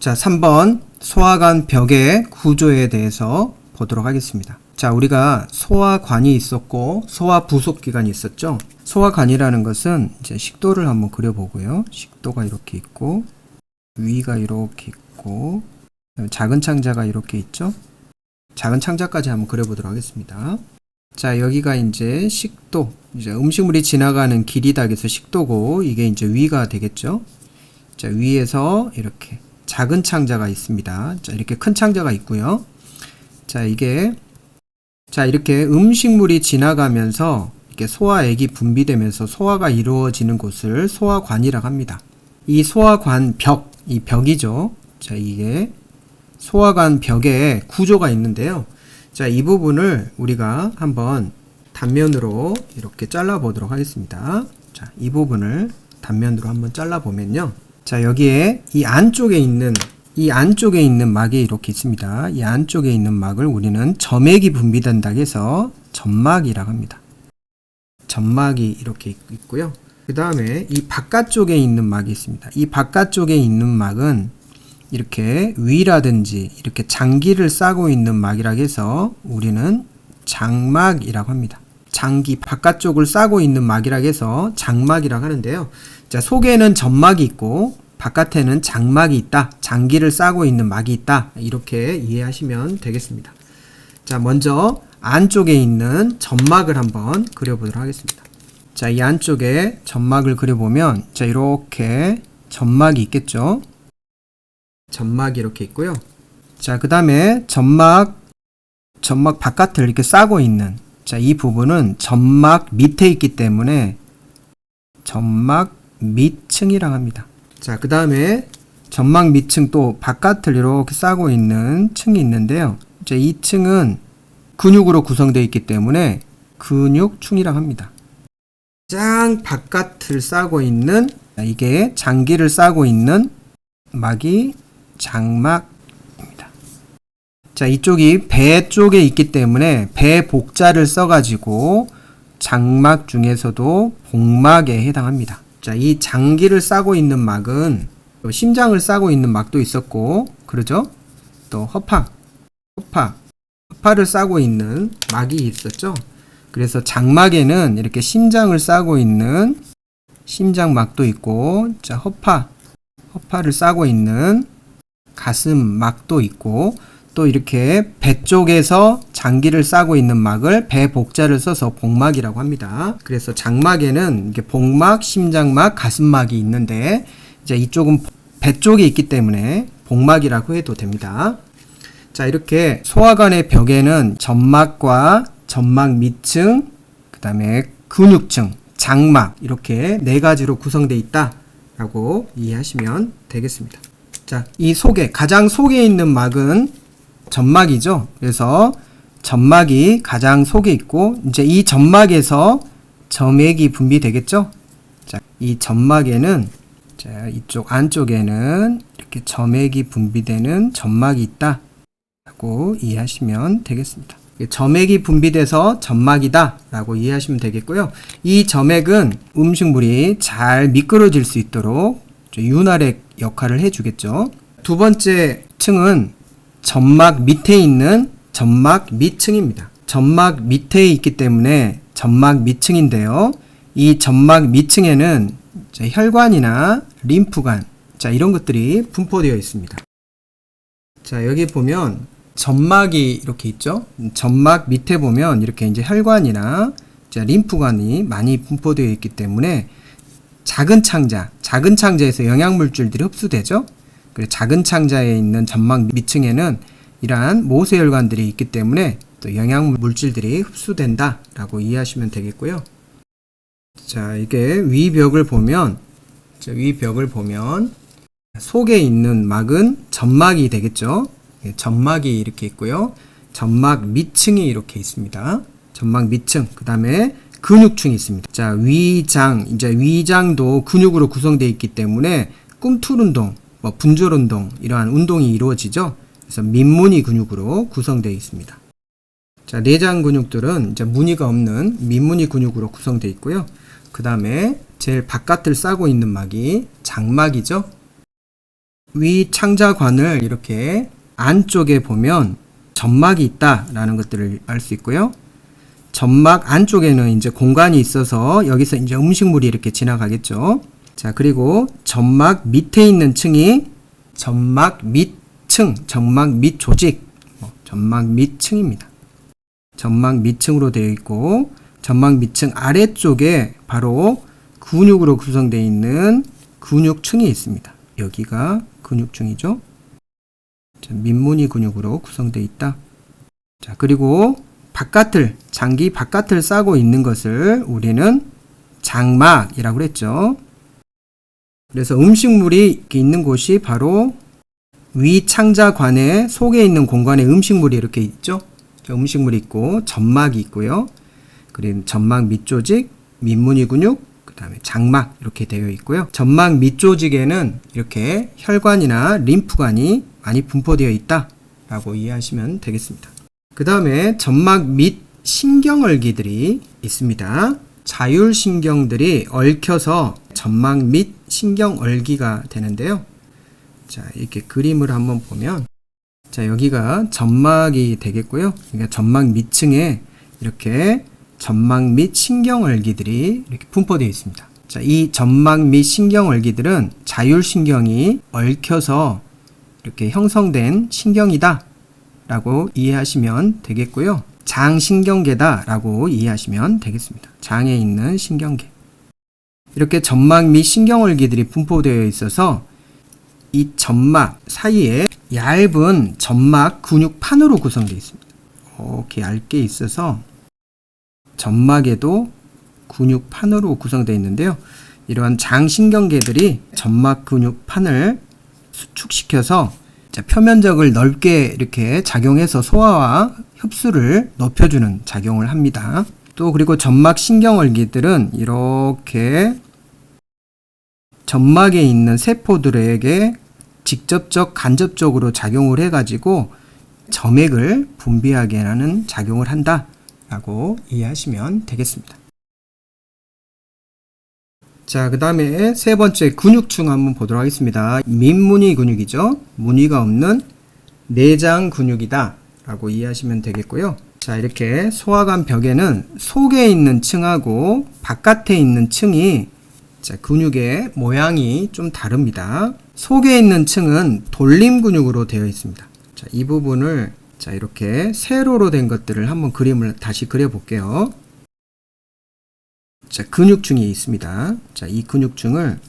자, 3번 소화관 벽의 구조에 대해서 보도록 하겠습니다. 자, 우리가 소화관이 있었고 소화 부속기관이 있었죠. 소화관이라는 것은 이제 식도를 한번 그려보고요. 식도가 이렇게 있고 위가 이렇게 있고 작은 창자가 이렇게 있죠. 작은 창자까지 한번 그려보도록 하겠습니다. 자, 여기가 이제 식도, 이제 음식물이 지나가는 길이다 해서 식도고, 이게 이제 위가 되겠죠. 자, 위에서 이렇게 작은 창자가 있습니다. 자, 이렇게 큰 창자가 있고요. 자, 이게 이렇게 음식물이 지나가면서 이렇게 소화액이 분비되면서 소화가 이루어지는 곳을 소화관이라고 합니다. 이 소화관 벽, 이 벽이죠. 자, 이게 소화관 벽에 구조가 있는데요. 자, 이 부분을 우리가 한번 단면으로 이렇게 잘라 보도록 하겠습니다. 자, 이 부분을 단면으로 한번 잘라 보면요. 자, 여기에 이 안쪽에 있는 막이 이렇게 있습니다. 이 안쪽에 있는 막을 우리는 점액이 분비된다 해서 점막이라고 합니다. 점막이 이렇게 있고요. 그 다음에 이 바깥쪽에 있는 막이 있습니다. 이 바깥쪽에 있는 막은 이렇게 위라든지 이렇게 장기를 싸고 있는 막이라 해서 우리는 장막이라고 합니다. 장기 바깥쪽을 싸고 있는 막이라 해서 장막이라고 하는데요. 자, 속에는 점막이 있고 바깥에는 장막이 있다. 장기를 싸고 있는 막이 있다. 이렇게 이해하시면 되겠습니다. 자, 먼저 안쪽에 있는 점막을 한번 그려보도록 하겠습니다. 자, 이 안쪽에 점막을 그려보면 자, 이렇게 점막이 있겠죠. 점막이 이렇게 있고요. 자, 그 다음에 점막 바깥을 이렇게 싸고 있는 자, 이 부분은 점막 밑에 있기 때문에 점막 밑층이라고 합니다. 자, 그 다음에 점막 밑층 또 바깥을 이렇게 싸고 있는 층이 있는데요. 자, 이 층은 근육으로 구성되어 있기 때문에 근육층이라고 합니다. 가장 바깥을 싸고 있는 이게 장기를 싸고 있는 막이 장막입니다. 자, 이쪽이 배 쪽에 있기 때문에 배 복자를 써가지고 장막 중에서도 복막에 해당합니다. 자, 이 장기를 싸고 있는 막은 심장을 싸고 있는 막도 있었고, 그러죠? 또 허파를 싸고 있는 막이 있었죠? 그래서 장막에는 이렇게 심장을 싸고 있는 심장막도 있고, 자, 허파를 싸고 있는 가슴막도 있고, 또 이렇게 배 쪽에서 장기를 싸고 있는 막을 배 복자를 써서 복막이라고 합니다. 그래서 장막에는 이렇게 복막, 심장막, 가슴막이 있는데 이제 이쪽은 배 쪽에 있기 때문에 복막이라고 해도 됩니다. 자, 이렇게 소화관의 벽에는 점막과 점막 밑층, 그 다음에 근육층, 장막 이렇게 네 가지로 구성되어 있다라고 이해하시면 되겠습니다. 자, 이 가장 속에 있는 막은 점막이죠. 그래서 점막이 가장 속에 있고 이제 이 점막에서 점액이 분비되겠죠. 자, 이 점막에는 자, 이쪽 안쪽에는 이렇게 점액이 분비되는 점막이 있다라고 이해하시면 되겠습니다. 점액이 분비돼서 점막이다 라고 이해하시면 되겠고요. 이 점액은 음식물이 잘 미끄러질 수 있도록 윤활액 역할을 해주겠죠. 두 번째 층은 점막 밑에 있는 점막 밑층입니다. 점막 밑에 있기 때문에 점막 밑층인데요. 이 점막 밑층에는 혈관이나 림프관, 자, 이런 것들이 분포되어 있습니다. 자, 여기 보면 점막이 이렇게 있죠. 점막 밑에 보면 이렇게 이제 혈관이나 림프관이 많이 분포되어 있기 때문에 작은 창자에서 영양물질들이 흡수되죠. 그래서 작은 창자에 있는 점막 밑층에는 이러한 모세혈관들이 있기 때문에 또 영양물질들이 흡수된다라고 이해하시면 되겠고요. 자, 이게 위벽을 보면 속에 있는 막은 점막이 되겠죠. 점막이 이렇게 있고요. 점막 밑층이 이렇게 있습니다. 점막 밑층, 그 다음에 근육층이 있습니다. 자, 위장도 근육으로 구성되어 있기 때문에 꿈틀운동, 분절운동 이러한 운동이 이루어지죠. 그래서 민무늬 근육으로 구성되어 있습니다. 자, 내장 근육들은 이제 무늬가 없는 민무늬 근육으로 구성되어 있고요. 그 다음에 제일 바깥을 싸고 있는 막이 장막이죠. 위 창자관을 이렇게 안쪽에 보면 점막이 있다라는 것들을 알 수 있고요. 점막 안쪽에는 이제 공간이 있어서 여기서 이제 음식물이 이렇게 지나가겠죠. 자, 그리고 점막 밑에 있는 층이 점막 밑층, 점막 밑조직, 점막 밑층입니다. 점막 밑층으로 되어 있고, 점막 밑층 아래쪽에 바로 근육으로 구성되어 있는 근육층이 있습니다. 여기가 근육층이죠. 자, 민무늬 근육으로 구성되어 있다. 자, 그리고 바깥을, 장기 바깥을 싸고 있는 것을 우리는 장막이라고 그랬죠. 그래서 음식물이 있는 곳이 바로 위창자관의 속에 있는 공간에 음식물이 이렇게 있죠. 음식물이 있고 점막이 있고요. 그리고 점막 밑조직, 민무늬 근육, 그 다음에 장막 이렇게 되어 있고요. 점막 밑조직에는 이렇게 혈관이나 림프관이 많이 분포되어 있다 라고 이해하시면 되겠습니다. 그 다음에 점막 밑 신경얼기들이 있습니다. 자율신경들이 얽혀서 점막 밑 신경얼기가 되는데요. 자, 이렇게 그림을 한번 보면, 자, 여기가 점막이 되겠고요. 그러니까 점막 밑층에 이렇게 점막 밑 신경얼기들이 이렇게 분포되어 있습니다. 자, 이 점막 밑 신경얼기들은 자율신경이 얽혀서 이렇게 형성된 신경이다 라고 이해하시면 되겠고요. 장신경계다 라고 이해하시면 되겠습니다. 장에 있는 신경계. 이렇게 점막 및 신경얼기들이 분포되어 있어서 이 점막 사이에 얇은 점막 근육판으로 구성되어 있습니다. 이렇게 얇게 있어서 점막에도 근육판으로 구성되어 있는데요. 이러한 장신경계들이 점막 근육판을 수축시켜서 표면적을 넓게 이렇게 작용해서 소화와 흡수를 높여주는 작용을 합니다. 또 그리고 점막 신경얼기들은 이렇게 점막에 있는 세포들에게 직접적 간접적으로 작용을 해가지고 점액을 분비하게 하는 작용을 한다 라고 이해하시면 되겠습니다. 자, 그 다음에 세 번째 근육층 한번 보도록 하겠습니다. 민무늬 근육이죠. 무늬가 없는 내장 근육이다 라고 이해하시면 되겠고요. 자, 이렇게 소화관 벽에는 속에 있는 층하고 바깥에 있는 층이 자, 근육의 모양이 좀 다릅니다. 속에 있는 층은 돌림 근육으로 되어 있습니다. 자, 이 부분을 자, 이렇게 세로로 된 것들을 한번 그림을 다시 그려 볼게요. 자, 근육층이 있습니다. 자, 이 근육층을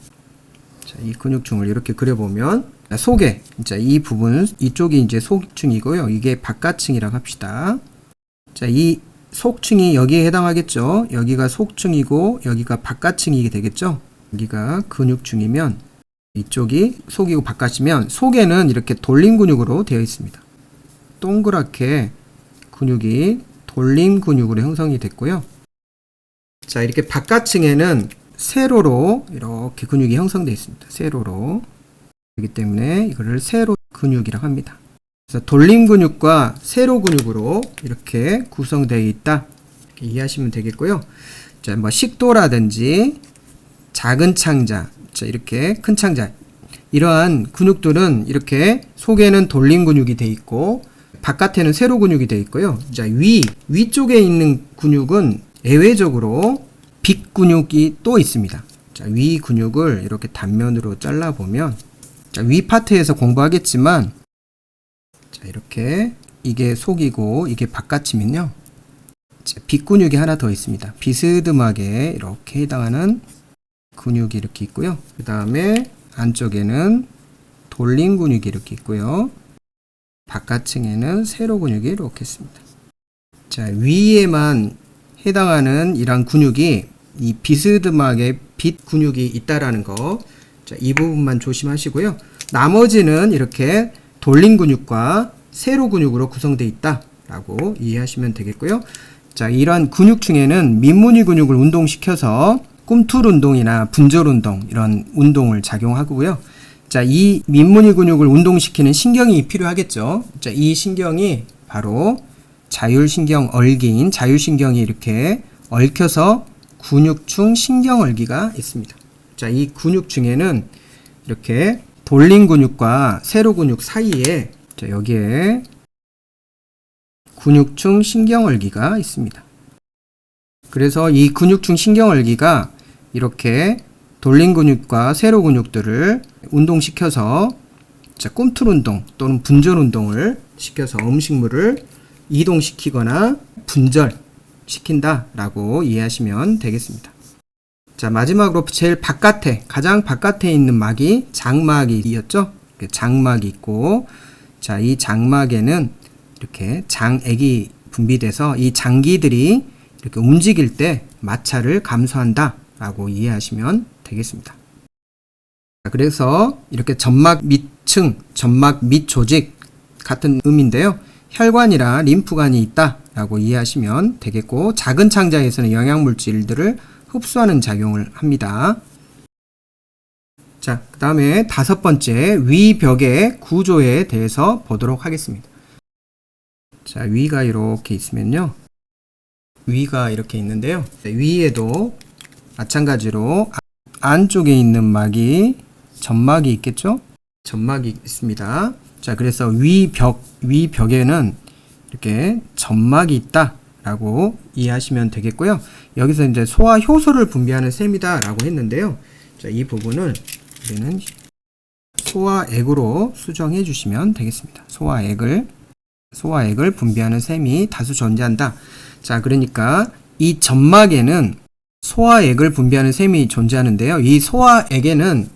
이렇게 그려보면, 속에, 자, 이 부분은, 이쪽이 이제 속층이고요. 이게 바깥층이라고 합시다. 자, 이 속층이 여기에 해당하겠죠. 여기가 속층이고, 여기가 바깥층이 되겠죠. 여기가 근육층이면, 이쪽이 속이고 바깥이면, 속에는 이렇게 돌림 근육으로 되어 있습니다. 동그랗게 근육이 돌림 근육으로 형성이 됐고요. 자, 이렇게 바깥층에는 세로로 이렇게 근육이 형성되어 있습니다. 세로로. 그렇기 때문에 이거를 세로 근육이라고 합니다. 그래서 돌림 근육과 세로 근육으로 이렇게 구성되어 있다. 이렇게 이해하시면 되겠고요. 자, 뭐 식도라든지 작은 창자, 자, 이렇게 큰 창자. 이러한 근육들은 이렇게 속에는 돌림 근육이 되어 있고 바깥에는 세로 근육이 되어 있고요. 자, 위쪽에 있는 근육은 예외적으로 빅근육이 또 있습니다. 자, 위 근육을 이렇게 단면으로 잘라보면, 자, 위 파트에서 공부하겠지만, 자, 이렇게 이게 속이고 이게 바깥이면요. 자, 빅근육이 하나 더 있습니다. 비스듬하게 이렇게 해당하는 근육이 이렇게 있고요. 그 다음에 안쪽에는 돌림 근육이 이렇게 있고요. 바깥층에는 세로 근육이 이렇게 있습니다. 자, 위에만 해당하는 이런 근육이 이 비스듬하게 빗 근육이 있다라는 거. 자, 이 부분만 조심하시고요. 나머지는 이렇게 돌림 근육과 세로 근육으로 구성되어 있다라고 이해하시면 되겠고요. 자, 이러한 근육층에는 민무늬 근육을 운동시켜서 꿈틀 운동이나 분절 운동 이런 운동을 작용하고요. 자, 이 민무늬 근육을 운동시키는 신경이 필요하겠죠. 자, 이 신경이 바로 자율신경 얼기인 자율신경이 이렇게 얽혀서 근육층 신경얼기가 있습니다. 자, 이 근육층에는 이렇게 돌린 근육과 세로 근육 사이에 자, 여기에 근육층 신경얼기가 있습니다. 그래서 이 근육층 신경얼기가 이렇게 돌린 근육과 세로 근육들을 운동시켜서 자, 꿈틀 운동 또는 분절 운동을 시켜서 음식물을 이동시키거나 분절시킨다 라고 이해하시면 되겠습니다. 자, 마지막으로 제일 바깥에, 가장 바깥에 있는 막이 장막이었죠. 장막이 있고, 자, 이 장막에는 이렇게 장액이 분비돼서 이 장기들이 이렇게 움직일 때 마찰을 감소한다 라고 이해하시면 되겠습니다. 자, 그래서 이렇게 점막 밑층, 점막 밑 조직 같은 의미인데요. 혈관이나 림프관이 있다 라고 이해하시면 되겠고, 작은 창자에서는 영양물질들을 흡수하는 작용을 합니다. 자, 그 다음에 5번째 위벽의 구조에 대해서 보도록 하겠습니다. 자, 위가 이렇게 있으면요. 위가 이렇게 있는데요. 위에도 마찬가지로 안쪽에 있는 막이 점막이 있겠죠? 점막이 있습니다. 자, 그래서 위벽에는 이렇게 점막이 있다 라고 이해하시면 되겠고요. 여기서 이제 소화 효소를 분비하는 셈이다 라고 했는데요. 자, 이 부분을 우리는 소화액으로 수정해 주시면 되겠습니다. 소화액을 분비하는 셈이 다수 존재한다. 자, 그러니까 이 점막에는 소화액을 분비하는 셈이 존재하는데요. 이 소화액에는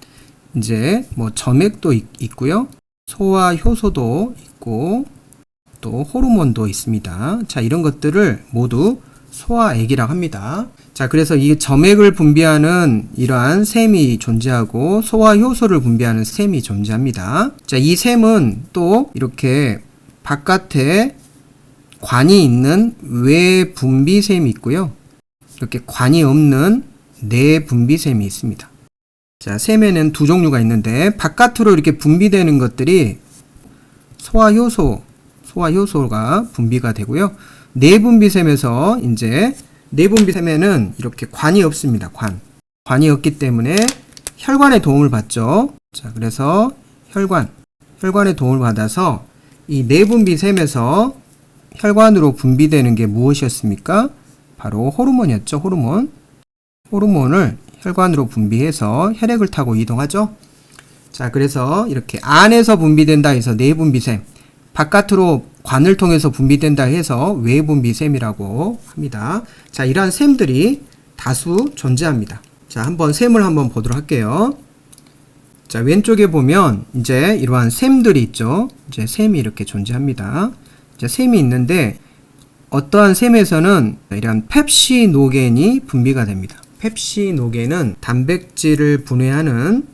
이제 뭐 점액도 있고요. 소화 효소도 있고 또 호르몬도 있습니다. 자, 이런 것들을 모두 소화액이라고 합니다. 자, 그래서 이 점액을 분비하는 이러한 셈이 존재하고 소화 효소를 분비하는 셈이 존재합니다. 자, 이 셈은 또 이렇게 바깥에 관이 있는 외분비셈이 있고요. 이렇게 관이 없는 내분비셈이 있습니다. 자, 셈에는 두 종류가 있는데 바깥으로 이렇게 분비되는 것들이 소화효소가 분비가 되고요. 내분비셈에서 이제 내분비셈에는 이렇게 관이 없습니다. 관이 없기 때문에 혈관의 도움을 받죠. 자, 그래서 혈관의 도움을 받아서 이 내분비셈에서 혈관으로 분비되는 게 무엇이었습니까? 바로 호르몬이었죠. 호르몬을 혈관으로 분비해서 혈액을 타고 이동하죠. 자, 그래서 이렇게 안에서 분비된다 해서 내분비셈, 바깥으로 관을 통해서 분비된다 해서 외분비셈이라고 합니다. 자, 이러한 셈들이 다수 존재합니다. 자, 셈을 한번 보도록 할게요. 자, 왼쪽에 보면 이제 이러한 셈들이 있죠. 이제 셈이 이렇게 존재합니다. 이제 셈이 있는데 어떠한 셈에서는 이러한 펩시노겐이 분비가 됩니다. 펩시노겐은 단백질을 분해하는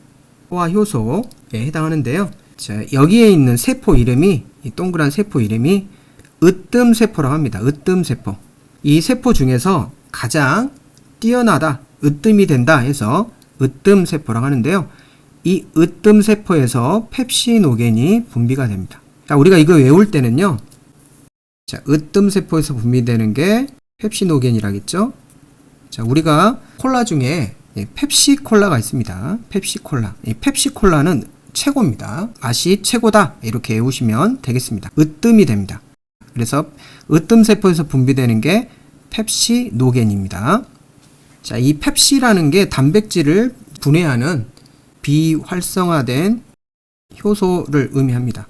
소화효소에 해당하는데요. 자, 여기에 있는 세포 이름이, 이 동그란 세포 이름이 으뜸세포라고 합니다. 으뜸세포. 이 세포 중에서 가장 뛰어나다, 으뜸이 된다 해서 으뜸세포라고 하는데요. 이 으뜸세포에서 펩시노겐이 분비가 됩니다. 자, 우리가 이거 외울 때는요. 자, 으뜸세포에서 분비되는 게 펩시노겐이라겠죠. 자, 우리가 콜라 중에 펩시콜라가 있습니다. 펩시콜라. 이 펩시콜라는 최고입니다. 맛이 최고다. 이렇게 외우시면 되겠습니다. 으뜸이 됩니다. 그래서 으뜸세포에서 분비되는 게 펩시노겐입니다. 자, 이 펩시라는 게 단백질을 분해하는 비활성화된 효소를 의미합니다.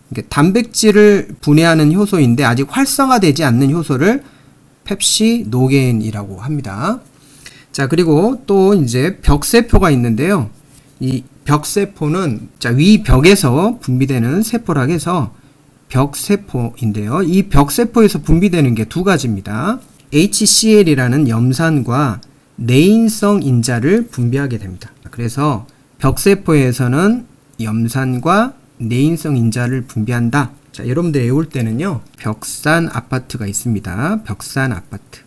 그러니까 단백질을 분해하는 효소인데 아직 활성화되지 않는 효소를 펩시노겐이라고 합니다. 자, 그리고 또 이제 벽세포가 있는데요. 이 벽세포는 자, 위벽에서 분비되는 세포라고 해서 벽세포인데요. 이 벽세포에서 분비되는 게 두 가지입니다. HCl이라는 염산과 내인성 인자를 분비하게 됩니다. 그래서 벽세포에서는 염산과 내인성 인자를 분비한다. 자, 여러분들 외울 때는요. 벽산 아파트가 있습니다. 벽산 아파트.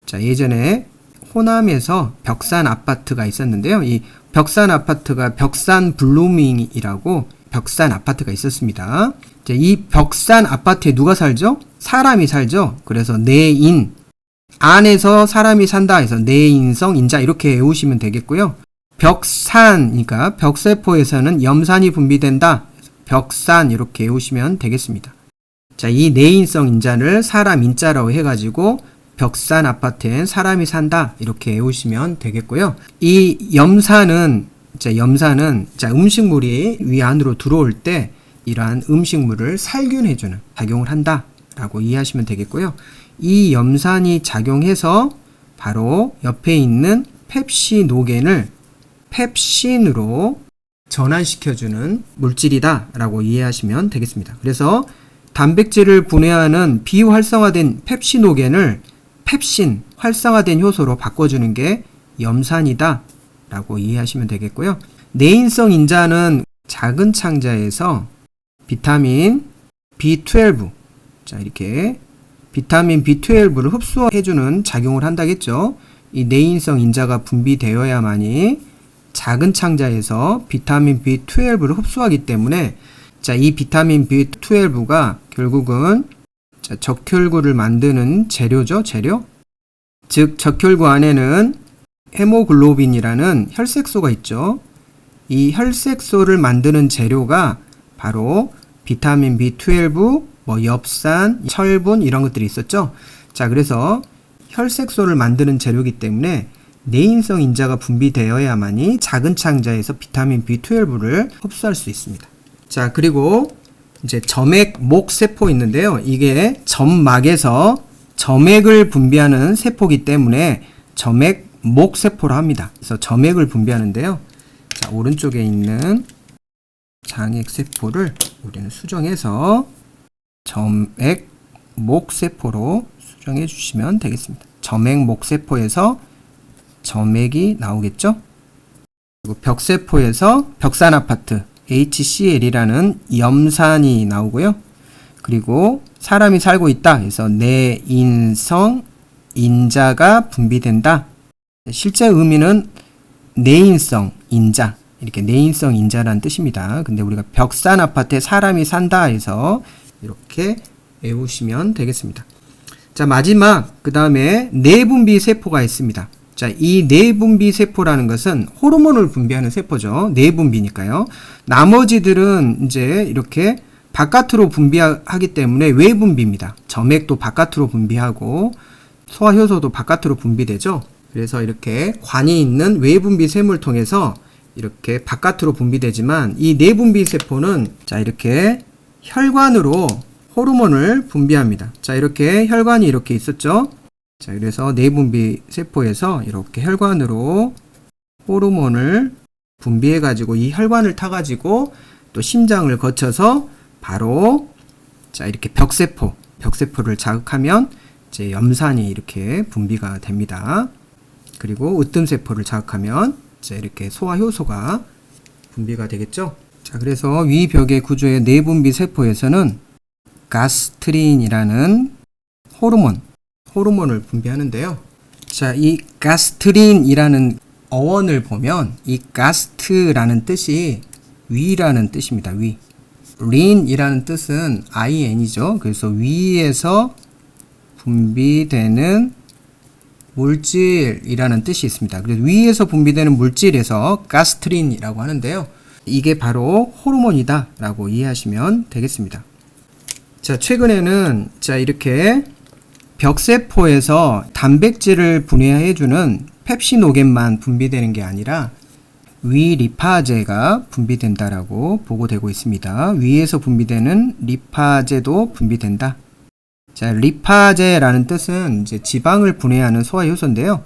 자, 예전에 호남에서 벽산 아파트가 있었는데요. 이 벽산 아파트가 벽산 블루밍이라고 벽산 아파트가 있었습니다. 자, 이 벽산 아파트에 누가 살죠? 사람이 살죠. 그래서 내인, 안에서 사람이 산다 해서 내인성 인자 이렇게 외우시면 되겠고요. 벽산이니까 벽세포에서는 염산이 분비된다. 벽산 이렇게 외우시면 되겠습니다. 자, 이 내인성 인자를 사람 인자라고 해가지고 벽산 아파트엔 사람이 산다 이렇게 외우시면 되겠고요. 이 염산은 음식물이 위 안으로 들어올 때 이러한 음식물을 살균해주는 작용을 한다라고 이해하시면 되겠고요. 이 염산이 작용해서 바로 옆에 있는 펩시노겐을 펩신으로 전환시켜주는 물질이다 라고 이해하시면 되겠습니다. 그래서 단백질을 분해하는 비활성화된 펩시노겐을 펩신, 활성화된 효소로 바꿔주는 게 염산이다 라고 이해하시면 되겠고요. 내인성 인자는 작은 창자에서 비타민 B12, 자, 이렇게 비타민 B12를 흡수해주는 작용을 한다겠죠. 이 내인성 인자가 분비되어야만이 작은 창자에서 비타민 B12를 흡수하기 때문에 자, 이 비타민 B12가 결국은 적혈구를 만드는 재료죠, 재료. 즉, 적혈구 안에는 헤모글로빈이라는 혈색소가 있죠. 이 혈색소를 만드는 재료가 바로 비타민 B12, 엽산, 철분 이런 것들이 있었죠. 자, 그래서 혈색소를 만드는 재료이기 때문에 내인성 인자가 분비되어야만이 작은 창자에서 비타민 B12를 흡수할 수 있습니다. 자, 그리고 이제 점액목 세포 있는데요. 이게 점막에서 점액을 분비하는 세포이기 때문에 점액목 세포라 합니다. 그래서 점액을 분비하는데요. 자, 오른쪽에 있는 장액 세포를 우리는 수정해서 점액목 세포로 수정해 주시면 되겠습니다. 점액목 세포에서 점액이 나오겠죠? 그리고 벽세포에서 벽산 아파트 HCl이라는 염산이 나오고요. 그리고 사람이 살고 있다 해서 내인성 인자가 분비된다. 실제 의미는 내인성 인자, 이렇게 내인성 인자라는 뜻입니다. 근데 우리가 벽산 아파트에 사람이 산다 해서 이렇게 외우시면 되겠습니다. 자, 마지막 그 다음에 내분비 세포가 있습니다. 자, 이 내분비 세포라는 것은 호르몬을 분비하는 세포죠. 내분비니까요. 나머지들은 이제 이렇게 바깥으로 분비하기 때문에 외분비입니다. 점액도 바깥으로 분비하고 소화효소도 바깥으로 분비되죠. 그래서 이렇게 관이 있는 외분비 샘을 통해서 이렇게 바깥으로 분비되지만 이 내분비 세포는 자, 이렇게 혈관으로 호르몬을 분비합니다. 자, 이렇게 혈관이 이렇게 있었죠. 자, 그래서 내분비 세포에서 이렇게 혈관으로 호르몬을 분비해 가지고 이 혈관을 타 가지고 또 심장을 거쳐서 바로 자, 이렇게 벽세포를 자극하면 이제 염산이 이렇게 분비가 됩니다. 그리고 으뜸세포를 자극하면 이제 이렇게 소화효소가 분비가 되겠죠. 자, 그래서 위벽의 구조의 내분비 세포에서는 가스트린이라는 호르몬을 분비하는데요. 자, 이 가스트린이라는 어원을 보면 이 가스트라는 뜻이 위라는 뜻입니다. 위. 린이라는 뜻은 IN이죠. 그래서 위에서 분비되는 물질이라는 뜻이 있습니다. 그래서 위에서 분비되는 물질에서 가스트린이라고 하는데요. 이게 바로 호르몬이다 라고 이해하시면 되겠습니다. 자, 최근에는 자, 이렇게 벽세포에서 단백질을 분해해주는 펩시노겐만 분비되는 게 아니라 위 리파제가 분비된다라고 보고되고 있습니다. 위에서 분비되는 리파제도 분비된다. 자, 리파제라는 뜻은 이제 지방을 분해하는 소화효소인데요.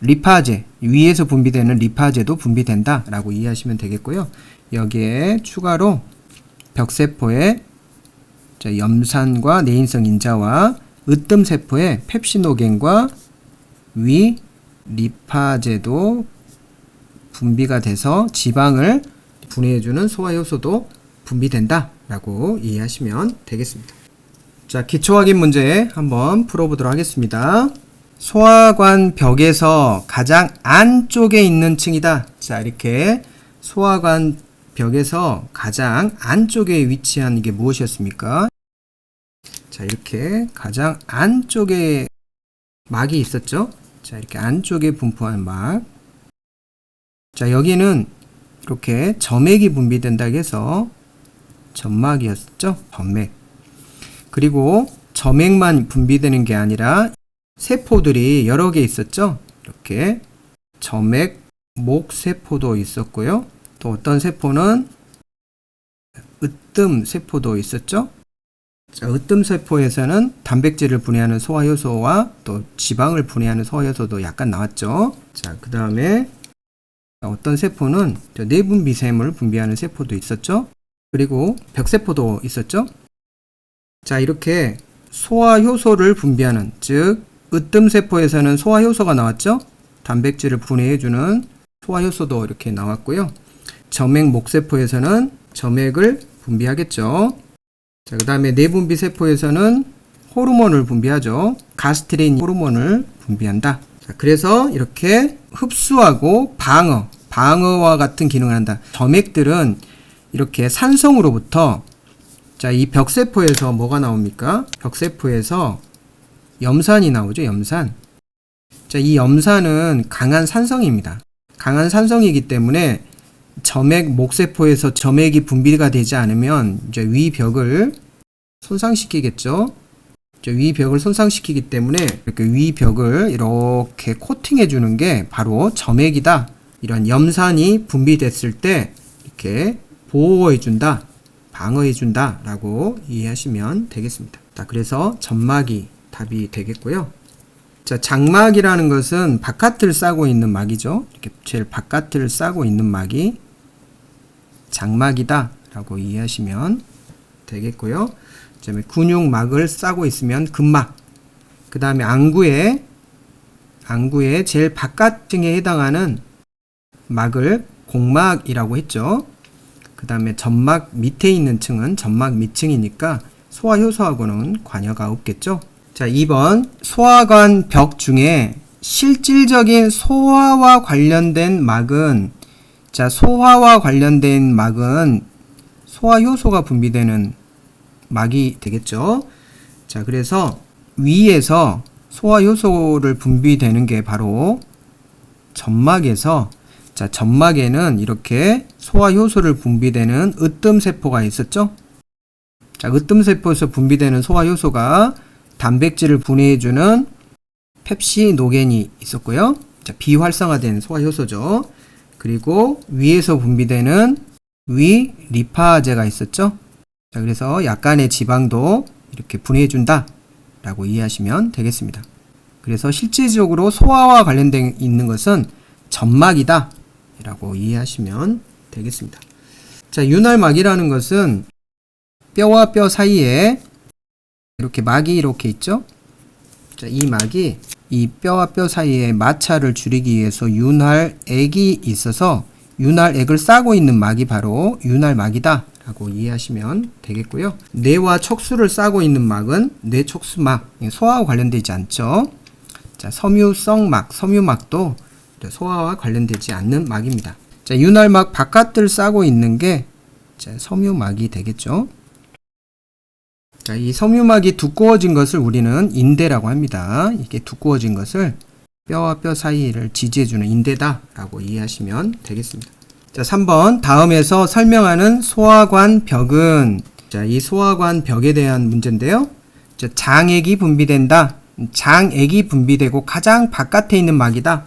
리파제, 위에서 분비되는 리파제도 분비된다라고 이해하시면 되겠고요. 여기에 추가로 벽세포의 염산과 내인성 인자와 으뜸세포의 펩시노겐과 위 리파제도 분비가 돼서 지방을 분해해주는 소화효소도 분비된다 라고 이해하시면 되겠습니다. 자, 기초확인 문제 한번 풀어보도록 하겠습니다. 소화관 벽에서 가장 안쪽에 있는 층이다. 자, 이렇게 소화관 벽에서 가장 안쪽에 위치한 이게 무엇이었습니까? 자, 이렇게 가장 안쪽에 막이 있었죠? 자, 이렇게 안쪽에 분포한 막. 자, 여기는 이렇게 점액이 분비된다고 해서 점막이었죠. 점맥. 그리고 점액만 분비되는 게 아니라 세포들이 여러 개 있었죠. 이렇게 점액 목세포도 있었고요. 또 어떤 세포는 으뜸 세포도 있었죠. 자, 으뜸 세포에서는 단백질을 분해하는 소화효소와 또 지방을 분해하는 소화효소도 약간 나왔죠. 자, 그 다음에 어떤 세포는 내분비샘을 분비하는 세포도 있었죠. 그리고 벽세포도 있었죠. 자, 이렇게 소화효소를 분비하는, 즉 으뜸세포에서는 소화효소가 나왔죠. 단백질을 분해해주는 소화효소도 이렇게 나왔고요. 점액 목세포에서는 점액을 분비하겠죠. 자, 그 다음에 내분비세포에서는 호르몬을 분비하죠. 가스트린 호르몬을 분비한다. 자, 그래서 이렇게 흡수하고 방어와 같은 기능을 한다. 점액들은 이렇게 산성으로부터, 자, 이 벽세포에서 뭐가 나옵니까? 벽세포에서 염산이 나오죠. 염산. 자, 이 염산은 강한 산성입니다. 강한 산성이기 때문에 점액 목세포에서 점액이 분비가 되지 않으면 이제 위벽을 손상시키겠죠. 위벽을 손상시키기 때문에 이렇게 위벽을 이렇게 코팅해 주는 게 바로 점액이다. 이런 염산이 분비됐을 때 이렇게 보호해 준다, 방어해 준다 라고 이해하시면 되겠습니다. 자, 그래서 점막이 답이 되겠고요. 자, 장막이라는 것은 바깥을 싸고 있는 막이죠. 이렇게 제일 바깥을 싸고 있는 막이 장막이다 라고 이해하시면 되겠고요. 그 다음에 근육막을 싸고 있으면 근막, 그 다음에 안구의 제일 바깥층에 해당하는 막을 공막이라고 했죠. 그 다음에 점막 밑에 있는 층은 점막 밑층이니까 소화효소하고는 관여가 없겠죠. 자, 2번 소화관 벽 중에 실질적인 소화와 관련된 막은, 자, 소화와 관련된 막은 소화효소가 분비되는 막이 되겠죠. 자, 그래서 위에서 소화효소를 분비되는 게 바로 점막에서, 자, 점막에는 이렇게 소화효소를 분비되는 으뜸세포가 있었죠. 자, 으뜸세포에서 분비되는 소화효소가 단백질을 분해해주는 펩시노겐이 있었고요. 자, 비활성화된 소화효소죠. 그리고 위에서 분비되는 위 리파제가 있었죠. 자, 그래서 약간의 지방도 이렇게 분해해준다 라고 이해하시면 되겠습니다. 그래서 실질적으로 소화와 관련된 있는 것은 점막이다 라고 이해하시면 되겠습니다. 자, 윤활막이라는 것은 뼈와 뼈 사이에 이렇게 막이 이렇게 있죠. 자, 이 막이 이 뼈와 뼈 사이에 마찰을 줄이기 위해서 윤활액이 있어서 윤활액을 싸고 있는 막이 바로 윤활막이다 라고 이해하시면 되겠고요. 뇌와 척수를 싸고 있는 막은 뇌척수막, 소화와 관련되지 않죠. 자, 섬유성막, 섬유막도 소화와 관련되지 않는 막입니다. 자, 윤활막 바깥을 싸고 있는 게 섬유막이 되겠죠. 자, 이 섬유막이 두꺼워진 것을 우리는 인대라고 합니다. 이게 두꺼워진 것을 뼈와 뼈 사이를 지지해주는 인대다 라고 이해하시면 되겠습니다. 자, 3번 다음에서 설명하는 소화관 벽은, 자, 이 소화관 벽에 대한 문제인데요. 자, 장액이 분비된다. 장액이 분비되고 가장 바깥에 있는 막이다.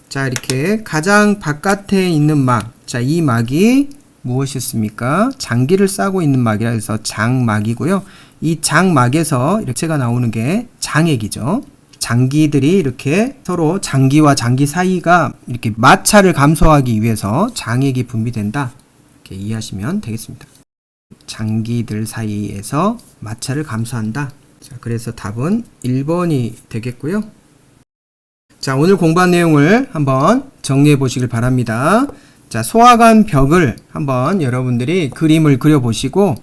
자, 이렇게 가장 바깥에 있는 막, 자, 이 막이 무엇이었습니까? 장기를 싸고 있는 막이라 해서 장막이고요. 이 장막에서 이렇게가 나오는 게 장액이죠. 장기들이 이렇게 서로 장기와 장기 사이가 이렇게 마찰을 감소하기 위해서 장액이 분비된다. 이렇게 이해하시면 되겠습니다. 장기들 사이에서 마찰을 감소한다. 자, 그래서 답은 1번이 되겠고요. 자, 오늘 공부한 내용을 한번 정리해 보시길 바랍니다. 자, 소화관 벽을 한번 여러분들이 그림을 그려보시고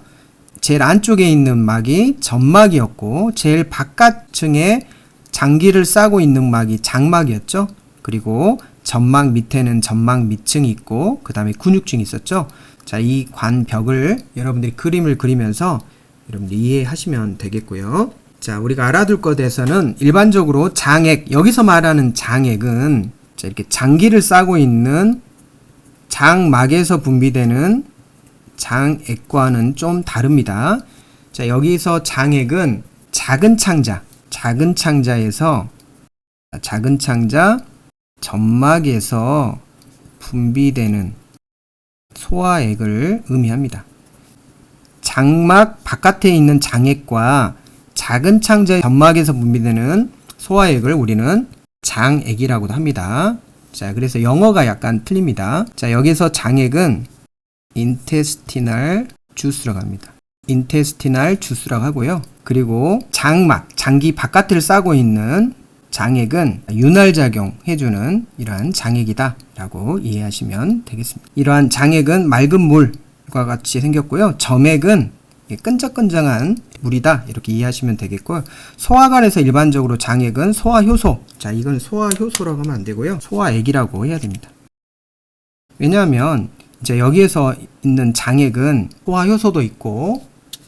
제일 안쪽에 있는 막이 점막이었고 제일 바깥층에 장기를 싸고 있는 막이 장막이었죠. 그리고 점막 밑에는 점막 밑층이 있고 그 다음에 근육층이 있었죠. 자, 이 관벽을 여러분들이 그림을 그리면서 여러분들이 이해하시면 되겠고요. 자, 우리가 알아둘 것에서는 일반적으로 장액, 여기서 말하는 장액은 자, 이렇게 장기를 싸고 있는 장막에서 분비되는 장액과는 좀 다릅니다. 자, 여기서 장액은 작은 창자에서 작은 창자 점막에서 분비되는 소화액을 의미합니다. 장막 바깥에 있는 장액과 작은 창자의 점막에서 분비되는 소화액을 우리는 장액이라고도 합니다. 자, 그래서 영어가 약간 틀립니다. 자, 여기서 장액은 intestinal juice라고 합니다. intestinal juice라고 하고요. 그리고 장막, 장기 바깥을 싸고 있는 장액은 윤활작용 해주는 이러한 장액이다 라고 이해하시면 되겠습니다. 이러한 장액은 맑은 물과 같이 생겼고요. 점액은 끈적끈적한 물이다 이렇게 이해하시면 되겠고요. 소화관에서 일반적으로 장액은 소화효소, 자 이건 소화효소라고 하면 안 되고요. 소화액이라고 해야 됩니다. 왜냐하면 이제 여기에서 있는 장액은 소화효소도 있고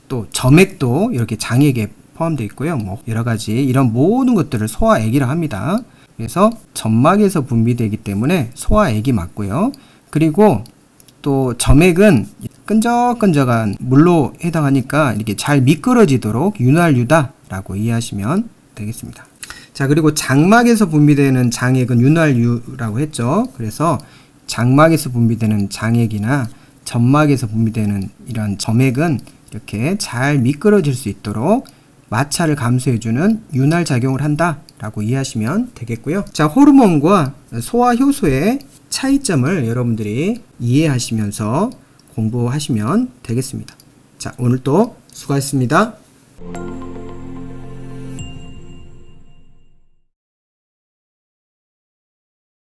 또 점액도 이렇게 장액에 포함되어 있고요. 뭐 여러 가지 이런 모든 것들을 소화액이라 합니다. 그래서 점막에서 분비되기 때문에 소화액이 맞고요. 그리고 또 점액은 끈적끈적한 물로 해당하니까 이렇게 잘 미끄러지도록 윤활유다라고 이해하시면 되겠습니다. 자, 그리고 장막에서 분비되는 장액은 윤활유라고 했죠. 그래서 장막에서 분비되는 장액이나 점막에서 분비되는 이런 점액은 이렇게 잘 미끄러질 수 있도록 마찰을 감소해주는 윤활작용을 한다라고 이해하시면 되겠고요. 자, 호르몬과 소화효소의 차이점을 여러분들이 이해하시면서 공부하시면 되겠습니다. 자, 오늘도 수고하셨습니다.